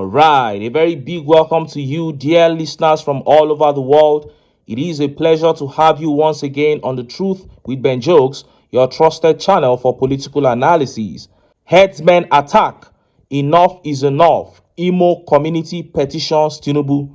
All right, a very big welcome to you, dear listeners from all over the world. It is a pleasure to have you once again on The Truth with Ben Jokes, your trusted channel for political analysis. Headsmen attack. Enough is enough. Imo community petitions Tinubu.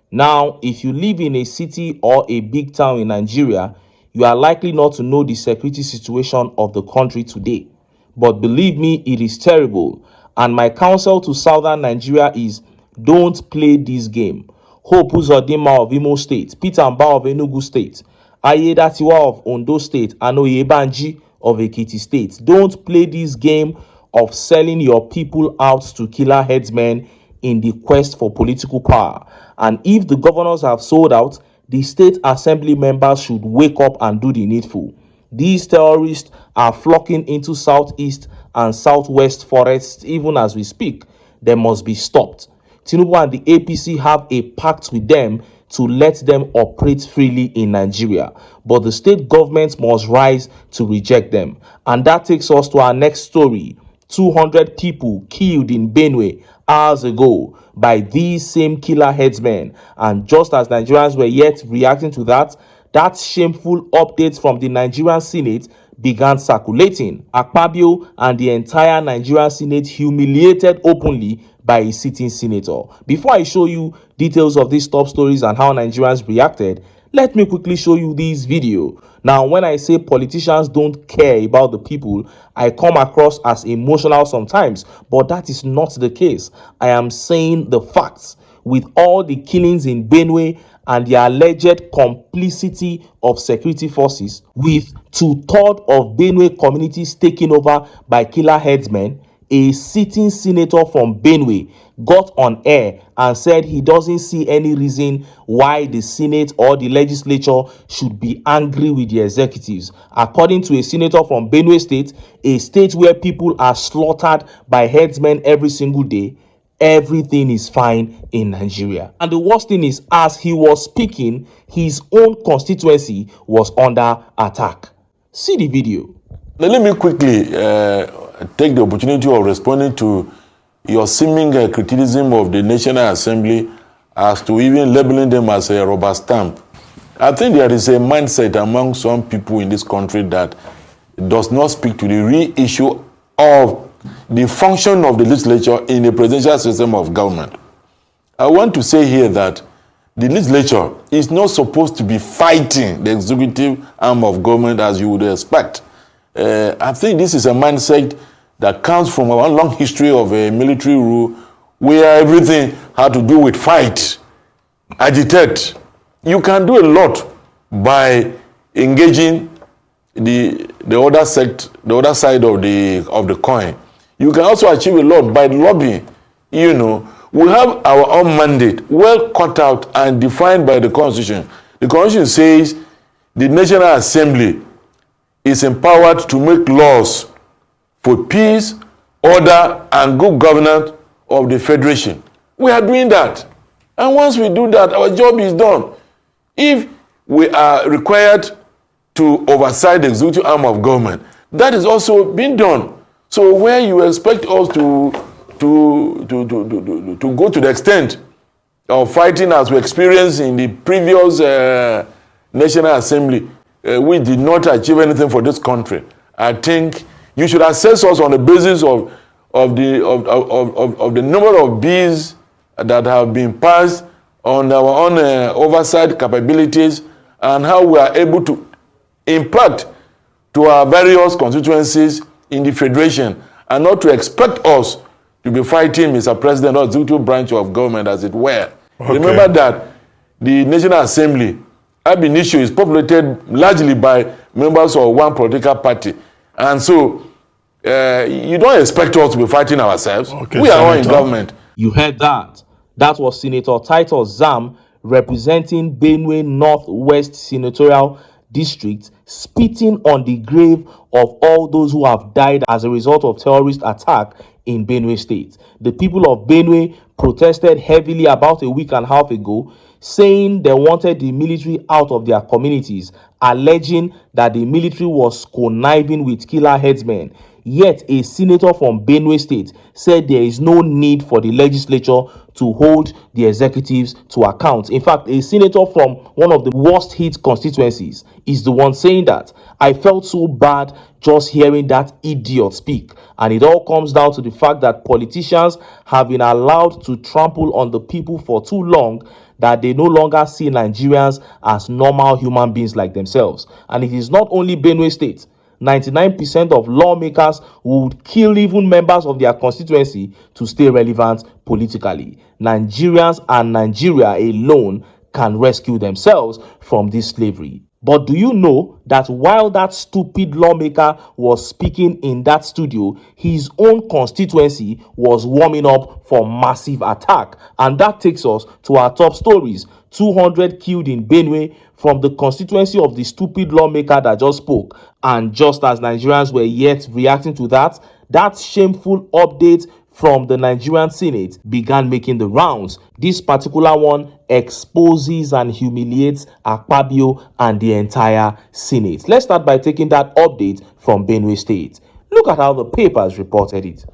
Now, if you live in a city or a big town in Nigeria, you are likely not to know the security situation of the country today. But believe me, it is terrible. And my counsel to southern Nigeria is don't play this game. Hope Uzodinma of Imo State, Peter Mba of Enugu State, Ayedatiwa of Ondo State, and Oyebanji of Ekiti State. Don't play this game of selling your people out to killer headsmen in the quest for political power. And if the governors have sold out, the state assembly members should wake up and do the needful. These terrorists are flocking into southeast and southwest forests even as we speak. They must be stopped. Tinubu and the APC have a pact with them to let them operate freely in Nigeria, but the state government must rise to reject them. And that takes us to our next story. 200 people killed in Benue hours ago by these same killer headsmen. And just as Nigerians were yet reacting to that shameful update from the Nigerian Senate began circulating. AKPABIO and the entire Nigerian Senate humiliated openly by a sitting senator. Before I show you details of these top stories and how Nigerians reacted, let me quickly show you this video. Now, when I say politicians don't care about the people, I come across as emotional sometimes, but that is not the case. I am saying the facts. With all the killings in Benue and the alleged complicity of security forces, with 2/3 of Benue communities taken over by killer headsmen, a sitting senator from Benue got on air and said he doesn't see any reason why the Senate or the legislature should be angry with the executives. According to a senator from Benue State, a state where people are slaughtered by headsmen every single day, everything is fine in Nigeria. And the worst thing is, as he was speaking, his own constituency was under attack. See the video. Now, let me quickly take the opportunity of responding to your seeming criticism of the National Assembly as to even labeling them as a rubber stamp. I think there is a mindset among some people in this country that does not speak to the real issue of the function of the legislature in a presidential system of government. I want to say here that the legislature is not supposed to be fighting the executive arm of government as you would expect. I think this is a mindset that comes from a long history of a military rule where everything had to do with fight, agitate. You can do a lot by engaging the other side of the coin. You can also achieve a lot by lobbying. You know, we have our own mandate well cut out and defined by the Constitution. The Constitution says the National Assembly is empowered to make laws for peace, order, and good governance of the Federation. We are doing that. And once we do that, our job is done. If we are required to oversight the executive arm of government, that is also being done. So where you expect us to go to the extent of fighting as we experienced in the previous National Assembly, we did not achieve anything for this country. I think you should assess us on the basis of the number of bills that have been passed, on our own oversight capabilities, and how we are able to impact to our various constituencies in the Federation, and not to expect us to be fighting Mr. President or executive branch of government, as it were. Okay. Remember that the National Assembly, ab initio, is populated largely by members of one political party. And so, you don't expect us to be fighting ourselves. Okay, we are all in government. You heard that. That was Senator Titus Zam, representing Benue Northwest Senatorial District, spitting on the grave of all those who have died as a result of terrorist attack in Benue State. The people of Benue protested heavily about a week and a half ago, saying they wanted the military out of their communities, alleging that the military was conniving with killer headsmen. Yet a senator from Benue State said there is no need for the legislature to hold the executives to account. In fact, a senator from one of the worst hit constituencies is the one saying that. I felt so bad just hearing that idiot speak. And it all comes down to the fact that politicians have been allowed to trample on the people for too long that they no longer see Nigerians as normal human beings like themselves. And it is not only Benue State. 99% of lawmakers would kill even members of their constituency to stay relevant politically. Nigerians and Nigeria alone can rescue themselves from this slavery. But do you know that while that stupid lawmaker was speaking in that studio, his own constituency was warming up for massive attack? And that takes us to our top stories. 200 killed in Benue from the constituency of the stupid lawmaker that just spoke. And just as Nigerians were yet reacting to that, that shameful update from the Nigerian Senate began making the rounds. This particular one exposes and humiliates AKPABIO and the entire Senate. Let's start by taking that update from Benue State. Look at how the papers reported it.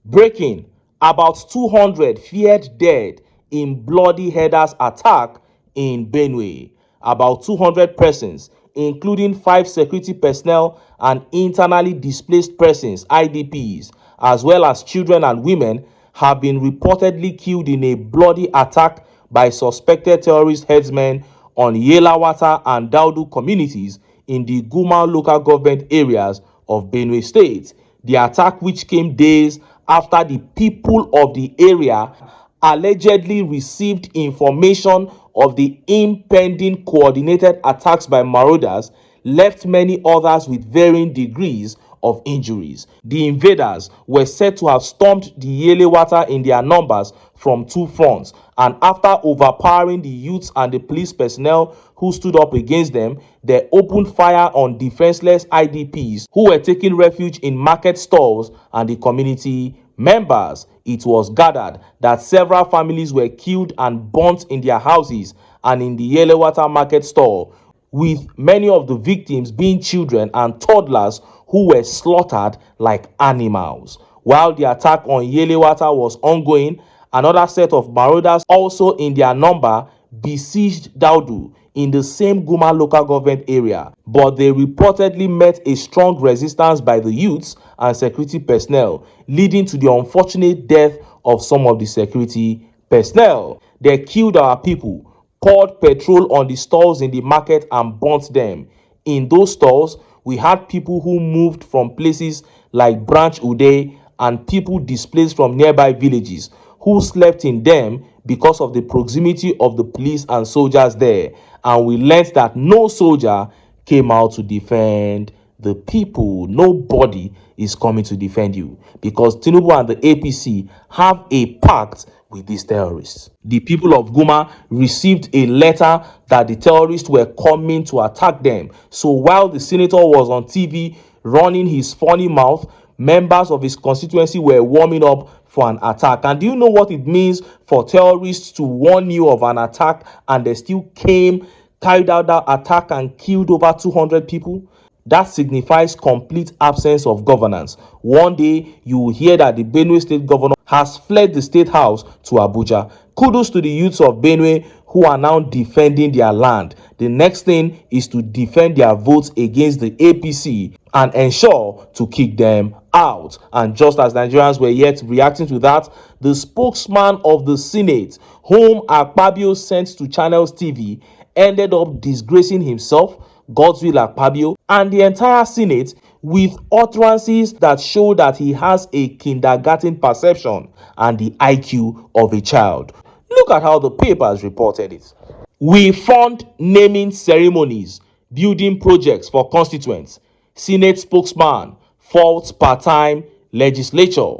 Breaking: about 200 feared dead in bloody headers attack in Benue. About 200 persons, including 5 security personnel and internally displaced persons (IDPs), as well as children and women, have been reportedly killed in a bloody attack by suspected terrorist headsmen on Yelawata and Daudu communities in the Guma local government areas of Benue State. The attack, which came days after the people of the area allegedly received information of the impending coordinated attacks by marauders, left many others with varying degrees of injuries. The invaders were said to have stormed the Yelewata in their numbers from 2 fronts, and after overpowering the youths and the police personnel who stood up against them, they opened fire on defenseless IDPs who were taking refuge in market stalls and the community members. It was gathered that several families were killed and burnt in their houses and in the Yelewata market stall, with many of the victims being children and toddlers who were slaughtered like animals. While the attack on Yelewata was ongoing, another set of marauders, also in their number, besieged Daudu in the same Guma local government area, but they reportedly met a strong resistance by the youths and security personnel, leading to the unfortunate death of some of the security personnel. They killed our people, poured petrol on the stalls in the market and burnt them. In those stalls, we had people who moved from places like Branch Uday and people displaced from nearby villages who slept in them because of the proximity of the police and soldiers there. And we learned that no soldier came out to defend the people. Nobody is coming to defend you because Tinubu and the APC have a pact with these terrorists. The people of Guma received a letter that the terrorists were coming to attack them. So while the senator was on TV running his funny mouth, members of his constituency were warming up for an attack. And do you know what it means for terrorists to warn you of an attack and they still came, carried out that attack and killed over 200 people? That signifies complete absence of governance. One day, you will hear that the Benue State governor has fled the State House to Abuja. Kudos to the youths of Benue who are now defending their land. The next thing is to defend their votes against the APC and ensure to kick them out. And just as Nigerians were yet reacting to that, the spokesman of the Senate, whom AKPABIO sent to Channels TV, ended up disgracing himself, Godswill AKPABIO, and the entire Senate with utterances that show that he has a kindergarten perception and the IQ of a child. Look at how the papers reported it. We fund naming ceremonies, building projects for constituents. Senate spokesman faults part-time legislature.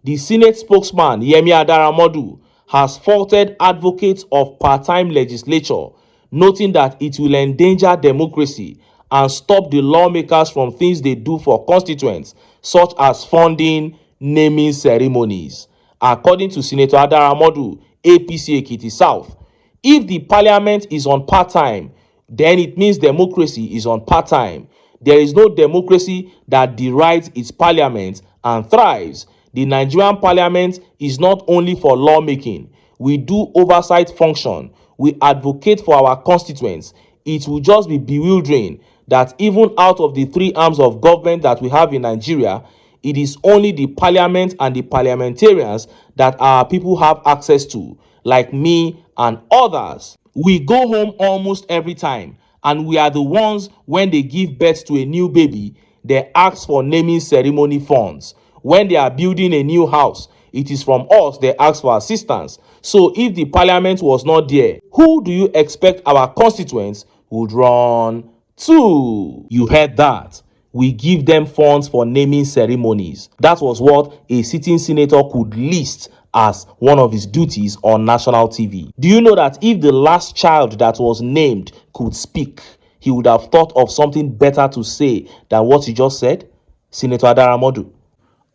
The Senate spokesman, Yemi Adaramodu, has faulted advocates of part-time legislature, noting that it will endanger democracy and stop the lawmakers from things they do for constituents, such as funding naming ceremonies. According to Senator Adaramodu, APC Ekiti South, if the parliament is on part-time, then it means democracy is on part-time. There is no democracy that derides its parliament and thrives. The Nigerian parliament is not only for lawmaking. We do oversight function. We advocate for our constituents. It will just be bewildering that even out of the three arms of government that we have in Nigeria, it is only the parliament and the parliamentarians that our people have access to, like me and others. We go home almost every time, and we are the ones when they give birth to a new baby, they ask for naming ceremony funds. When they are building a new house, it is from us they ask for assistance. So if the parliament was not there, who do you expect our constituents would run to? You heard that. We give them funds for naming ceremonies. That was what a sitting senator could list as one of his duties on national TV. Do you know that if the last child that was named could speak, he would have thought of something better to say than what he just said? Senator Adaramodu.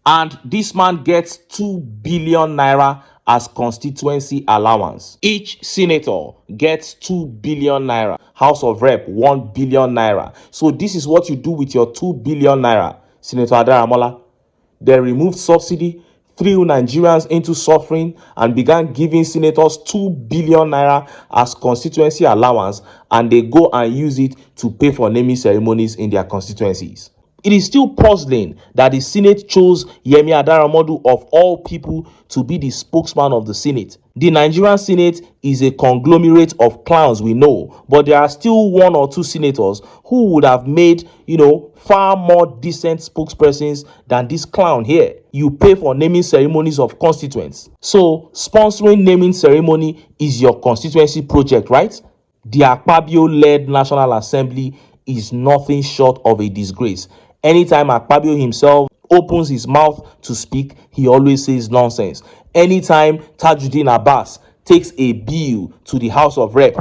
And this man gets 2 billion naira as constituency allowance. Each senator gets 2 billion naira. House of Rep 1 billion naira. So this is what you do with your 2 billion naira, Senator Adaramola. They removed subsidy, threw Nigerians into suffering, and began giving senators 2 billion naira as constituency allowance, and they go and use it to pay for naming ceremonies in their constituencies. It is still puzzling that the Senate chose Yemi Adaramodu of all people to be the spokesman of the Senate. The Nigerian Senate is a conglomerate of clowns, we know, but there are still one or two senators who would have made, far more decent spokespersons than this clown here. You pay for naming ceremonies of constituents. So, sponsoring naming ceremony is your constituency project, right? The AKPABIO-led National Assembly is nothing short of a disgrace. Anytime AKPABIO himself opens his mouth to speak, he always says nonsense. Anytime Tajuddin Abbas takes a bill to the House of Rep,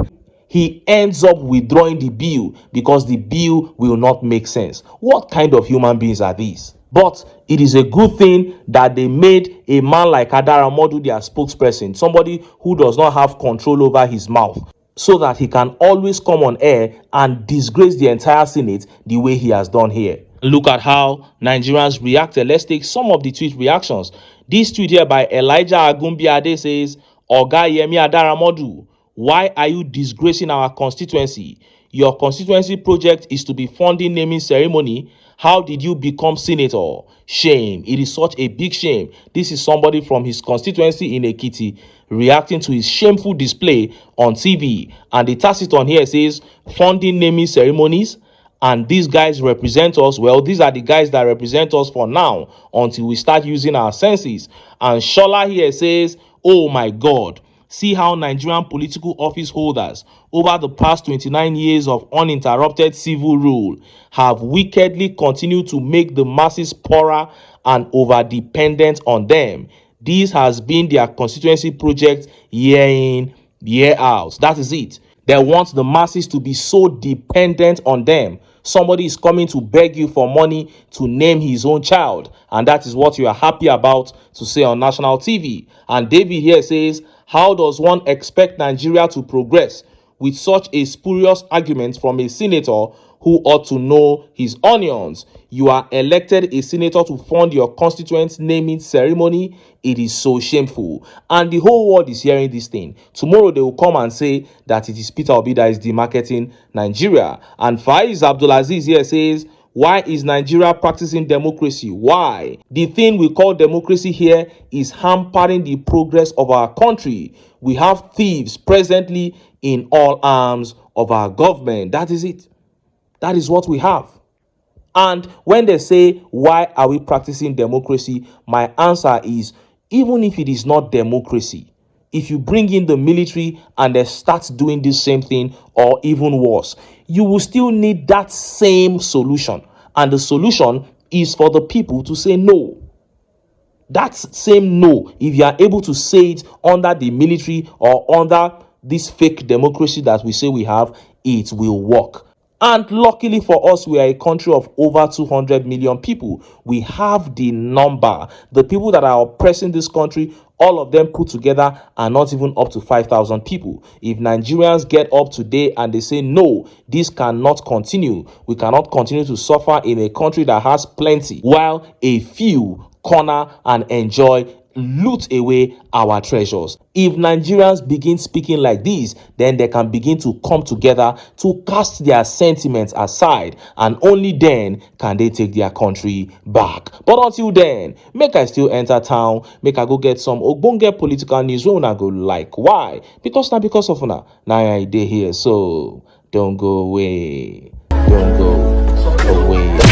he ends up withdrawing the bill because the bill will not make sense. What kind of human beings are these? But it is a good thing that they made a man like Adaramodu their spokesperson, somebody who does not have control over his mouth, so that he can always come on air and disgrace the entire Senate the way he has done here. Look at how Nigerians reacted. Let's take some of the tweet reactions. This tweet here by Elijah Agumbiade says, Oga Yemi Adaramodu, why are you disgracing our constituency? Your constituency project is to be funding naming ceremony. How did you become senator? Shame. It is such a big shame. This is somebody from his constituency in Ekiti reacting to his shameful display on TV. And the tacit on here says, funding naming ceremonies. And these guys represent us. Well, these are the guys that represent us for now until we start using our senses. And Shola here says, oh my God, see how Nigerian political office holders over the past 29 years of uninterrupted civil rule have wickedly continued to make the masses poorer and over-dependent on them. This has been their constituency project year in, year out. That is it. They want the masses to be so dependent on them. Somebody is coming to beg you for money to name his own child, and that is what you are happy about to say on national TV. And David here says, how does one expect Nigeria to progress with such a spurious argument from a senator who ought to know his onions? You are elected a senator to fund your constituents' naming ceremony. It is so shameful. And the whole world is hearing this thing. Tomorrow they will come and say that it is Peter Obi that is demarketing Nigeria. And Faiz Abdulaziz here says, why is Nigeria practicing democracy? Why? The thing we call democracy here is hampering the progress of our country. We have thieves presently in all arms of our government. That is it. That is what we have. And when they say, why are we practicing democracy? My answer is, even if it is not democracy, if you bring in the military and they start doing the same thing or even worse, you will still need that same solution. And the solution is for the people to say no. That same no, if you are able to say it under the military or under this fake democracy that we say we have, it will work. And luckily for us, we are a country of over 200 million people. We have the number. The people that are oppressing this country All of them put together are not even up to 5,000 people. If Nigerians get up today and they say, no, this cannot continue, we cannot continue to suffer in a country that has plenty, while a few corner and enjoy, loot away our treasures. If Nigerians begin speaking like this, then they can begin to come together to cast their sentiments aside, and only then can they take their country back. But until then, make I still enter town, make I go get some ogbonge political news wey una go like. Why? Because na because of una na I dey here, so don't go away, don't go away.